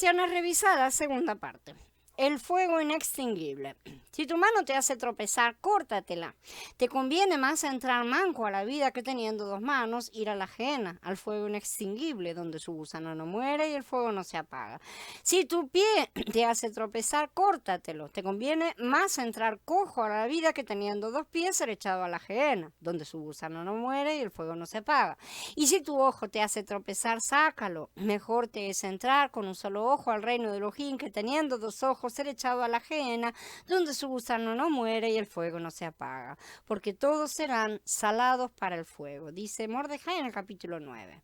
Versiones revisadas, segunda parte. El fuego inextinguible. Si tu mano te hace tropezar, córtatela. Te conviene más entrar manco a la vida que teniendo dos manos, ir a la ajena, al fuego inextinguible, donde su gusano no muere y el fuego no se apaga. Si tu pie te hace tropezar, córtatelo. Te conviene más entrar cojo a la vida que teniendo dos pies, ser echado a la ajena, donde su gusano no muere y el fuego no se apaga. Y si tu ojo te hace tropezar, sácalo. Mejor te es entrar con un solo ojo al reino de Elohim que teniendo dos ojos ser echado a la ajena, donde su gusano no muere y el fuego no se apaga, porque todos serán salados para el fuego, dice Mordejai en el capítulo 9.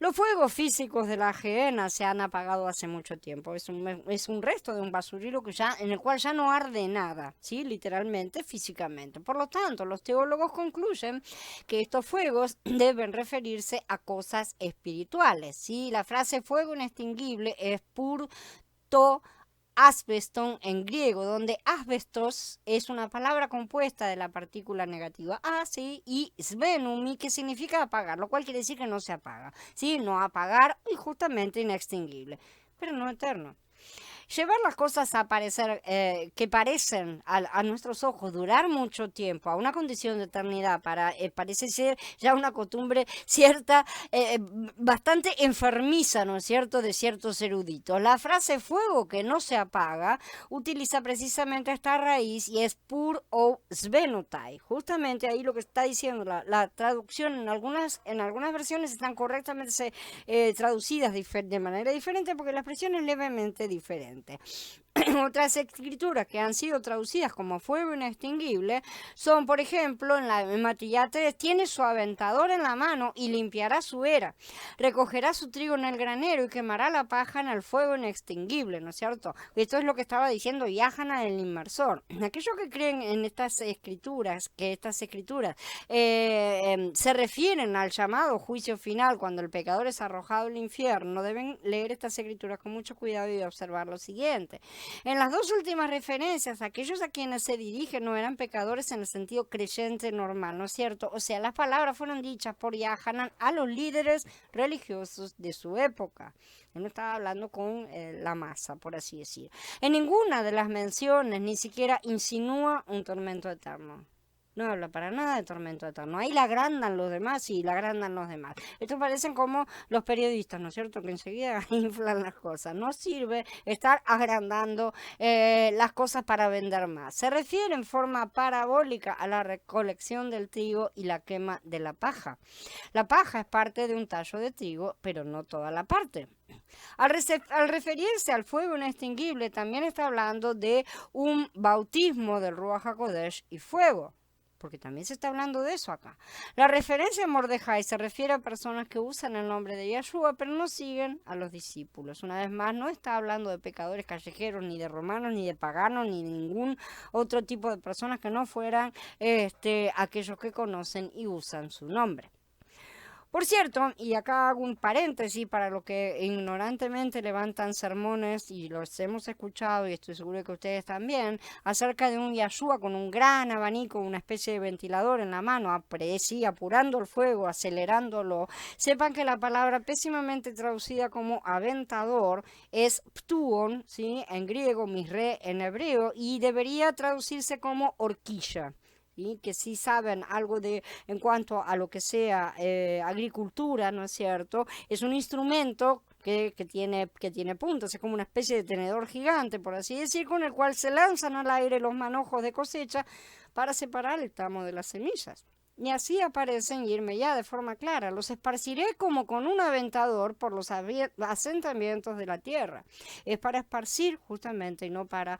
Los fuegos físicos de la ajena se han apagado hace mucho tiempo, es un resto de un basurero en el cual ya no arde nada, ¿sí? Literalmente, físicamente. Por lo tanto, los teólogos concluyen que estos fuegos deben referirse a cosas espirituales, ¿sí? La frase fuego inextinguible es pur to asbeston en griego, donde asbestos es una palabra compuesta de la partícula negativa a, ¿sí? Y svenumi, que significa apagar, lo cual quiere decir que no se apaga, ¿sí? No apagar y justamente inextinguible, pero no eterno. Llevar las cosas a parecer, que parecen a nuestros ojos durar mucho tiempo, a una condición de eternidad, parece ser ya una costumbre cierta, bastante enfermiza, ¿no es cierto?, de ciertos eruditos. La frase fuego que no se apaga utiliza precisamente esta raíz y es pur o svenutai. Justamente ahí lo que está diciendo la traducción en algunas versiones están correctamente traducidas de manera diferente porque la expresión es levemente diferente. Otras escrituras que han sido traducidas como fuego inextinguible son, por ejemplo, en Matilla 3, tiene su aventador en la mano y limpiará su era, recogerá su trigo en el granero y quemará la paja en el fuego inextinguible, ¿no es cierto? Esto es lo que estaba diciendo Yahana el inmersor. Aquellos que creen en estas escrituras, se refieren al llamado juicio final cuando el pecador es arrojado al infierno, deben leer estas escrituras con mucho cuidado y observar lo siguiente. En las dos últimas referencias, aquellos a quienes se dirigen no eran pecadores en el sentido creyente normal, ¿no es cierto? O sea, las palabras fueron dichas por Yahanan a los líderes religiosos de su época. Él no estaba hablando con la masa, por así decir. En ninguna de las menciones ni siquiera insinúa un tormento eterno. No habla para nada de tormento eterno. Ahí la agrandan los demás y la agrandan los demás. Estos parecen como los periodistas, ¿no es cierto? Que enseguida inflan las cosas. No sirve estar agrandando las cosas para vender más. Se refiere en forma parabólica a la recolección del trigo y la quema de la paja. La paja es parte de un tallo de trigo, pero no toda la parte. Al referirse al fuego inextinguible, también está hablando de un bautismo del Ruach HaKodesh y fuego, porque también se está hablando de eso acá. La referencia a Mordejai se refiere a personas que usan el nombre de Yahshua, pero no siguen a los discípulos. Una vez más, no está hablando de pecadores callejeros, ni de romanos, ni de paganos, ni de ningún otro tipo de personas que no fueran aquellos que conocen y usan su nombre. Por cierto, y acá hago un paréntesis para los que ignorantemente levantan sermones, y los hemos escuchado, y estoy seguro que ustedes también, acerca de un Yahshua con un gran abanico, una especie de ventilador en la mano, apurando el fuego, acelerándolo. Sepan que la palabra pésimamente traducida como aventador es ptuon, ¿sí?, en griego, misre en hebreo, y debería traducirse como horquilla. ¿Sí? Que sí saben algo en cuanto a lo que sea agricultura, ¿no es cierto? Es un instrumento que tiene puntas, es como una especie de tenedor gigante, por así decir, con el cual se lanzan al aire los manojos de cosecha para separar el tamo de las semillas. Y así aparecen Irme ya de forma clara. Los esparciré como con un aventador por los asentamientos de la tierra. Es para esparcir justamente y no para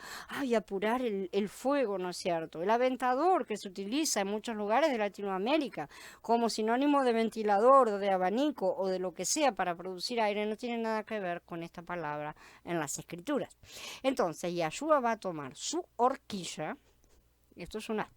apurar el fuego, ¿no es cierto? El aventador que se utiliza en muchos lugares de Latinoamérica como sinónimo de ventilador o de abanico o de lo que sea para producir aire no tiene nada que ver con esta palabra en las escrituras. Entonces Yahshua va a tomar su horquilla, esto es una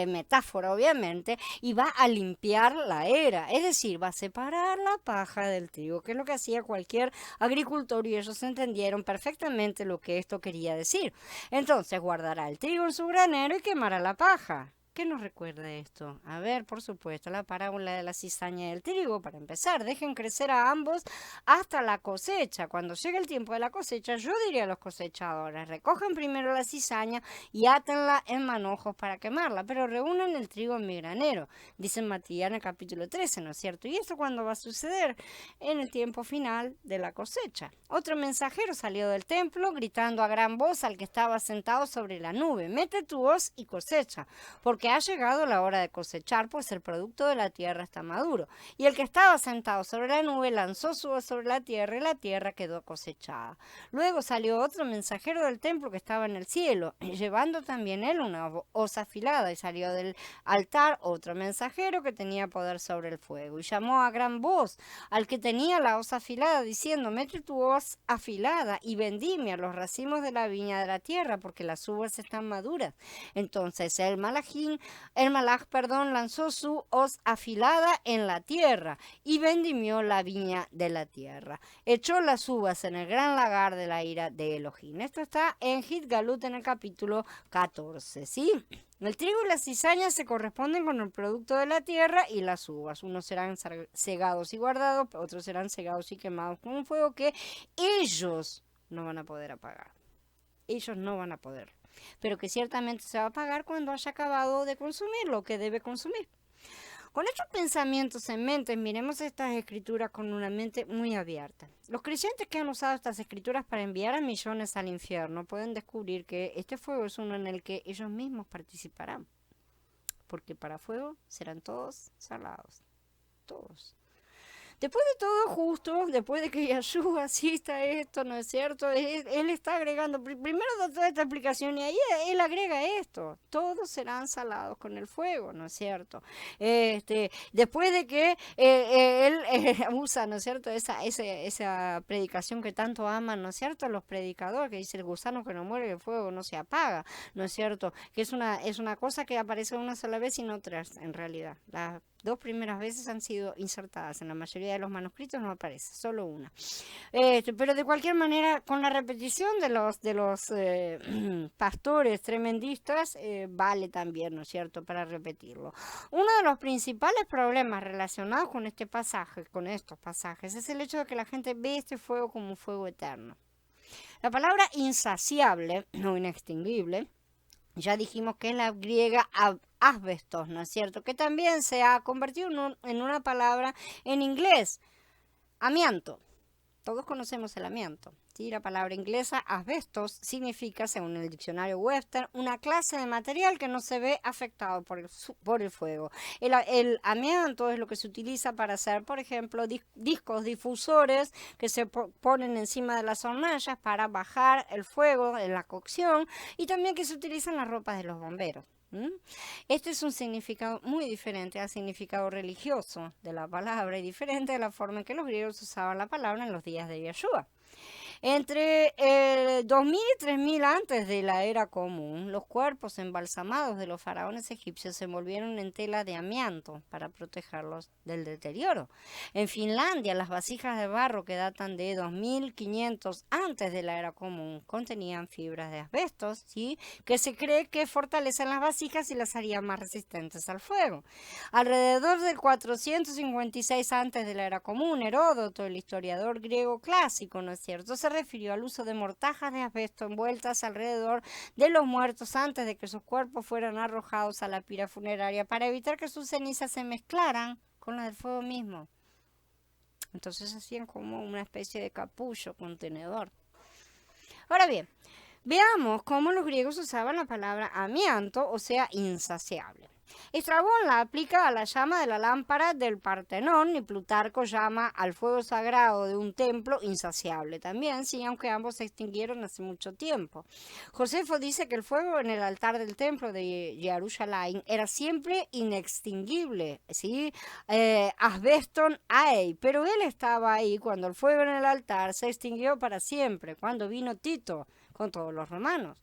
metáfora obviamente, y va a limpiar la era, es decir, va a separar la paja del trigo, que es lo que hacía cualquier agricultor, y ellos entendieron perfectamente lo que esto quería decir. Entonces guardará el trigo en su granero y quemará la paja. ¿Qué nos recuerda esto? A ver, por supuesto, la parábola de la cizaña y el trigo. Para empezar, dejen crecer a ambos hasta la cosecha. Cuando llegue el tiempo de la cosecha, yo diría a los cosechadores, recojan primero la cizaña y átenla en manojos para quemarla, pero reúnan el trigo en mi granero, dice Matías en el capítulo 13, ¿no es cierto? ¿Y esto cuándo va a suceder? En el tiempo final de la cosecha. Otro mensajero salió del templo gritando a gran voz al que estaba sentado sobre la nube, mete tu hoz y cosecha, porque ha llegado la hora de cosechar, pues el producto de la tierra está maduro. Y el que estaba sentado sobre la nube lanzó su hoz sobre la tierra y la tierra quedó cosechada. Luego salió otro mensajero del templo que estaba en el cielo, llevando también él una hoz afilada, y salió del altar otro mensajero que tenía poder sobre el fuego, y llamó a gran voz al que tenía la hoz afilada, diciendo, mete tu hoz afilada y vendimia los racimos de la viña de la tierra, porque las uvas están maduras. Entonces el malaj, lanzó su hoz afilada en la tierra y vendimió la viña de la tierra. Echó las uvas en el gran lagar de la ira de Elohim. Esto está en Git-Galut en el capítulo 14, ¿sí? El trigo y la cizaña se corresponden con el producto de la tierra y las uvas. Unos serán cegados y guardados, otros serán cegados y quemados con un fuego que ellos no van a poder apagar. Ellos no van a poder. Pero que ciertamente se va a apagar cuando haya acabado de consumir lo que debe consumir. Con estos pensamientos en mente, miremos estas escrituras con una mente muy abierta. Los creyentes que han usado estas escrituras para enviar a millones al infierno pueden descubrir que este fuego es uno en el que ellos mismos participarán. Porque para fuego serán todos salados. Todos. Después de todo justo, después de que Yahshua cita esto, ¿no es cierto? Él está agregando, primero da toda esta explicación y ahí él agrega esto, todos serán salados con el fuego, ¿no es cierto? Después de que él usa, ¿no es cierto? Esa predicación que tanto aman, ¿no es cierto? Los predicadores, que dice el gusano que no muere, el fuego no se apaga, ¿no es cierto? Que es una cosa que aparece una sola vez y no tres, en realidad. Las dos primeras veces han sido insertadas, en la mayoría de los manuscritos no aparece, solo una. Pero de cualquier manera, con la repetición de los pastores tremendistas, vale también, ¿no es cierto?, para repetirlo. Uno de los principales problemas relacionados con este pasaje, con estos pasajes, es el hecho de que la gente ve este fuego como un fuego eterno. La palabra insaciable, o inextinguible, ya dijimos que es la griega asbestos, ¿no es cierto? Que también se ha convertido en una palabra en inglés, amianto. Todos conocemos el amianto. ¿Sí? La palabra inglesa asbestos significa, según el diccionario Webster, una clase de material que no se ve afectado por el fuego. El amianto es lo que se utiliza para hacer, por ejemplo, discos difusores que se ponen encima de las hornallas para bajar el fuego en la cocción, y también que se utiliza en las ropas de los bomberos. Este es un significado muy diferente al significado religioso de la palabra y diferente de la forma en que los griegos usaban la palabra en los días de Yeshua. Entre 2000 y 3000 antes de la era común, los cuerpos embalsamados de los faraones egipcios se envolvieron en tela de amianto para protegerlos del deterioro. En Finlandia, las vasijas de barro que datan de 2500 antes de la era común contenían fibras de asbestos, ¿sí?, que se cree que fortalecen las vasijas y las harían más resistentes al fuego. Alrededor del 456 antes de la era común, Heródoto, el historiador griego clásico, ¿no es cierto?, se refirió al uso de mortajas de asbesto envueltas alrededor de los muertos antes de que sus cuerpos fueran arrojados a la pira funeraria para evitar que sus cenizas se mezclaran con las del fuego mismo. Entonces hacían como una especie de capullo contenedor. Ahora bien, veamos cómo los griegos usaban la palabra amianto, o sea, insaciable. Estrabón la aplica a la llama de la lámpara del Partenón, y Plutarco llama al fuego sagrado de un templo insaciable también, sí, aunque ambos se extinguieron hace mucho tiempo. Josefo dice que el fuego en el altar del templo de Jerusalén era siempre inextinguible, ¿sí? Asbeston aei, pero él estaba ahí cuando el fuego en el altar se extinguió para siempre, cuando vino Tito con todos los romanos.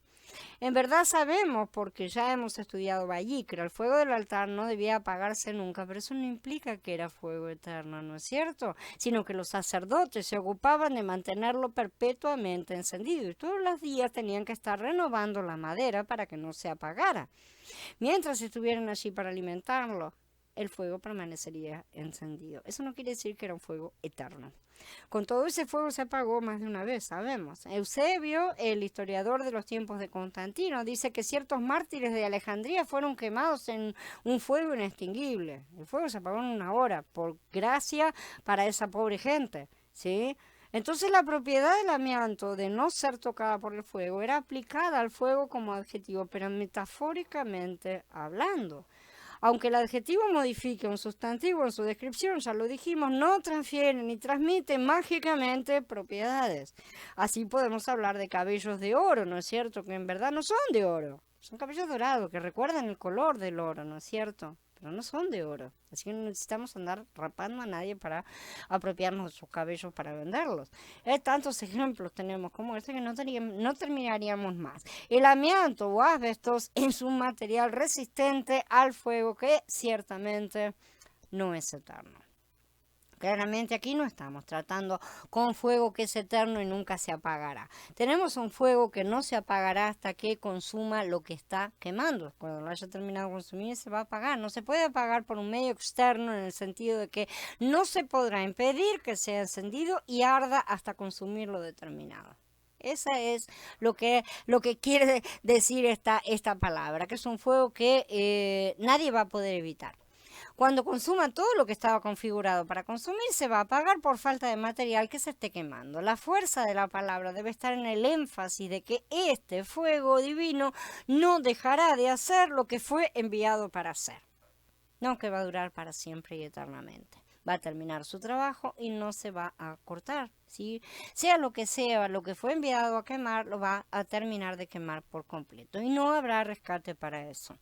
En verdad sabemos, porque ya hemos estudiado Vallicra, el fuego del altar no debía apagarse nunca, pero eso no implica que era fuego eterno, ¿no es cierto? Sino que los sacerdotes se ocupaban de mantenerlo perpetuamente encendido y todos los días tenían que estar renovando la madera para que no se apagara. Mientras estuvieran allí para alimentarlo, el fuego permanecería encendido. Eso no quiere decir que era un fuego eterno. Con todo, ese fuego se apagó más de una vez, sabemos. Eusebio, el historiador de los tiempos de Constantino, dice que ciertos mártires de Alejandría fueron quemados en un fuego inextinguible. El fuego se apagó en una hora, por gracia para esa pobre gente, ¿sí? Entonces la propiedad del amianto de no ser tocada por el fuego era aplicada al fuego como adjetivo, pero metafóricamente hablando. Aunque el adjetivo modifique un sustantivo en su descripción, ya lo dijimos, no transfiere ni transmite mágicamente propiedades. Así podemos hablar de cabellos de oro, ¿no es cierto? Que en verdad no son de oro. Son cabellos dorados que recuerdan el color del oro, ¿no es cierto? Pero no son de oro. Así que no necesitamos andar rapando a nadie para apropiarnos de sus cabellos para venderlos. Tantos ejemplos tenemos como este que no terminaríamos más. El amianto o asbestos es un material resistente al fuego que ciertamente no es eterno. Claramente aquí no estamos tratando con fuego que es eterno y nunca se apagará. Tenemos un fuego que no se apagará hasta que consuma lo que está quemando. Cuando lo haya terminado de consumir se va a apagar. No se puede apagar por un medio externo en el sentido de que no se podrá impedir que sea encendido y arda hasta consumir lo determinado. Esa es lo que quiere decir esta palabra, que es un fuego que nadie va a poder evitar. Cuando consuma todo lo que estaba configurado para consumir, se va a apagar por falta de material que se esté quemando. La fuerza de la palabra debe estar en el énfasis de que este fuego divino no dejará de hacer lo que fue enviado para hacer. No que va a durar para siempre y eternamente. Va a terminar su trabajo y no se va a cortar. ¿Sí? Sea lo que fue enviado a quemar, lo va a terminar de quemar por completo. Y no habrá rescate para eso.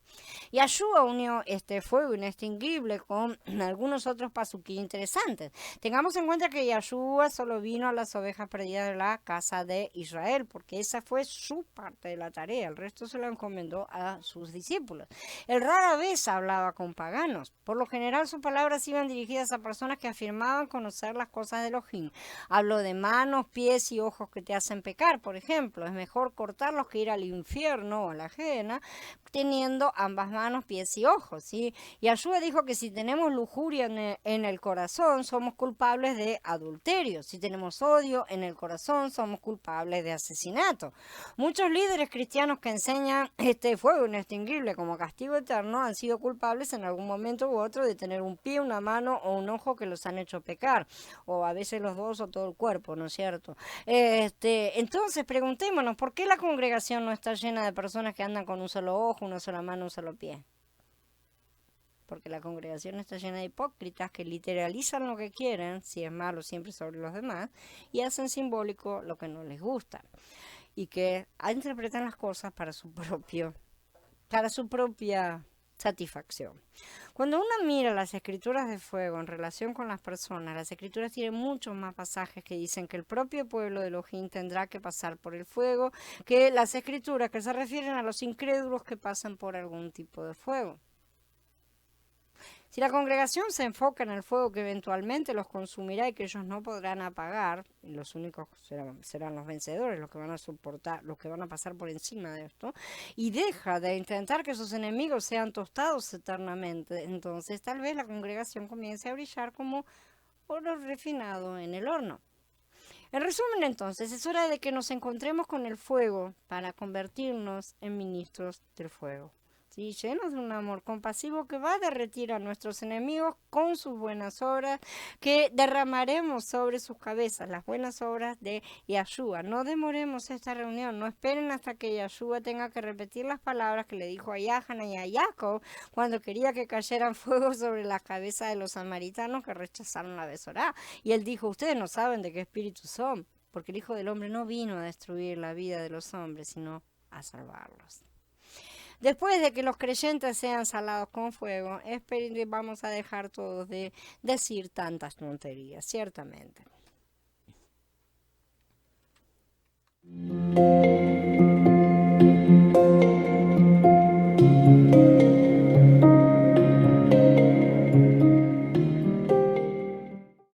Yahshua unió este fuego inextinguible con algunos otros pasuquí interesantes. Tengamos en cuenta que Yahshua solo vino a las ovejas perdidas de la casa de Israel, porque esa fue su parte de la tarea. El resto se lo encomendó a sus discípulos. Él rara vez hablaba con paganos. Por lo general sus palabras iban dirigidas a personas que afirmaban conocer las cosas de Elohim. Habló de manos, pies y ojos que te hacen pecar, por ejemplo. Es mejor cortarlos que ir al infierno o a la ajena teniendo ambas manos, pies y ojos, ¿sí? Y Yahshua dijo que si tenemos lujuria en el corazón, somos culpables de adulterio. Si tenemos odio en el corazón, somos culpables de asesinato. Muchos líderes cristianos que enseñan este fuego inextinguible como castigo eterno han sido culpables en algún momento u otro de tener un pie, una mano o un ojo que los han hecho pecar, o a veces los dos o todo el cuerpo, ¿no es cierto? Entonces preguntémonos, ¿por qué la congregación no está llena de personas que andan con un solo ojo, una sola mano, un solo pie? Porque la congregación está llena de hipócritas que literalizan lo que quieren, si es malo siempre sobre los demás, y hacen simbólico lo que no les gusta, y que interpretan las cosas para su propia satisfacción. Cuando uno mira las escrituras de fuego en relación con las personas, las escrituras tienen muchos más pasajes que dicen que el propio pueblo de Elohim tendrá que pasar por el fuego que las escrituras que se refieren a los incrédulos que pasan por algún tipo de fuego. Si la congregación se enfoca en el fuego que eventualmente los consumirá y que ellos no podrán apagar, y los únicos serán los vencedores, los que van a soportar, los que van a pasar por encima de esto, y deja de intentar que sus enemigos sean tostados eternamente, entonces tal vez la congregación comience a brillar como oro refinado en el horno. En resumen, entonces, es hora de que nos encontremos con el fuego para convertirnos en ministros del fuego. ¿Sí? Llenos de un amor compasivo que va a derretir a nuestros enemigos con sus buenas obras, que derramaremos sobre sus cabezas las buenas obras de Yahshua. No demoremos esta reunión, no esperen hasta que Yahshua tenga que repetir las palabras que le dijo a Yahana y a Jacob cuando quería que cayeran fuego sobre las cabezas de los samaritanos que rechazaron la Besorá. Y él dijo, ustedes no saben de qué espíritu son, porque el Hijo del Hombre no vino a destruir la vida de los hombres, sino a salvarlos. Después de que los creyentes sean salados con fuego, vamos a dejar todos de decir tantas tonterías, ciertamente.